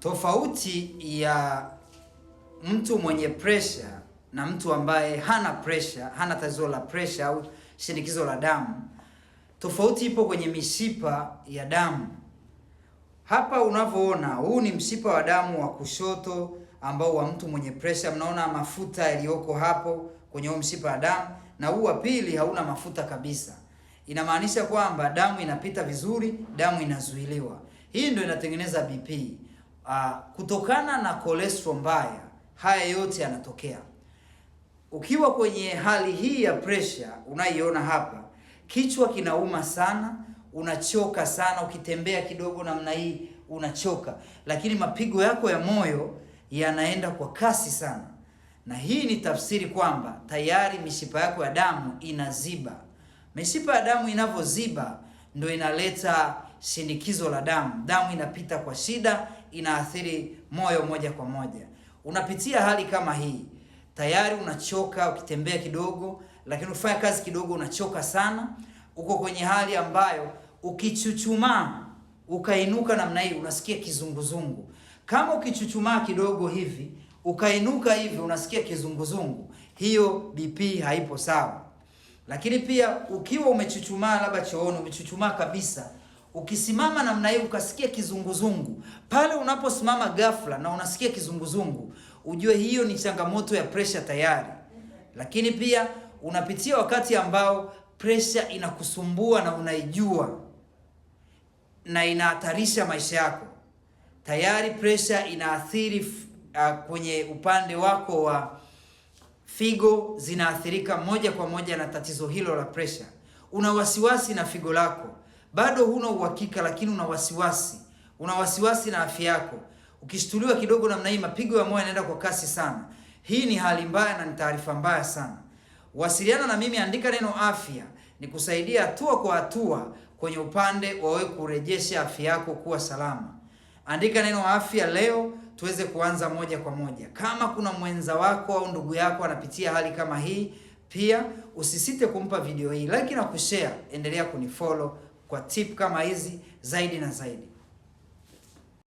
Tofauti ya mtu mwenye pressure na mtu ambaye hana pressure, hana tatizo la pressure au shinikizo la damu, tofauti ipo kwenye mishipa ya damu. Hapa unavyoona, huu ni mshipa wa damu wa kushoto ambao wa mtu mwenye pressure. Mnaona mafuta yaliyoko hapo kwenye huu mshipa wa damu, na huu wa pili hauna mafuta kabisa. Inamaanisha kwamba damu inapita vizuri, damu inazuiliwa. Hii ndio inatengeneza BP. Kutokana na cholesterol mbaya, haya yote yanatokea. Ukiwa kwenye hali hii ya pressure unaiona hapa, kichwa kinauma sana, unachoka sana, ukitembea kidogo namna hii unachoka, lakini mapigo yako ya moyo yanaenda kwa kasi sana. Na hii ni tafsiri kwamba tayari mishipa yako ya damu inaziba. Mishipa ya damu inavyoziba ndio inaleta shinikizo la damu. Damu inapita kwa shida, inaathiri moyo moja kwa moja. Unapitia hali kama hii, tayari unachoka, ukitembea kidogo, lakini ufanya kazi kidogo unachoka sana. Uko kwenye hali ambayo ukichuchumaa ukainuka namna hii unasikia kizunguzungu. Kama ukichuchumaa kidogo hivi ukainuka hivi unasikia kizunguzungu, hiyo BP haipo sawa. Lakini pia ukiwa umechuchumaa labda chooni, umechuchumaa kabisa, ukisimama namna hii ukasikia kizunguzungu, pale unaposimama ghafla na unasikia kizunguzungu, ujue hiyo ni changamoto ya pressure tayari. Lakini pia unapitia wakati ambao pressure inakusumbua na unaijua na inahatarisha maisha yako. Tayari pressure inaathiri kwenye upande wako wa figo, zinaathirika moja kwa moja na tatizo hilo la pressure. Una wasiwasi na figo lako, bado huna uhakika, lakini una wasiwasi. Una wasiwasi na afya yako. Ukishtuliwa kidogo namna hii, mapigo ya moyo yanaenda kwa kasi sana. Hii ni hali mbaya na ni taarifa mbaya sana. Wasiliana na mimi, andika neno afya, nikusaidia hatua kwa hatua kwenye upande wa wewe kurejesha afya yako kuwa salama. Andika neno afya leo tuweze kuanza moja kwa moja. Kama kuna mwenza wako au ndugu yako anapitia hali kama hii, pia usisite kumpa video hii like na kushare. Endelea kunifollow kwa tip kama hizi zaidi na zaidi.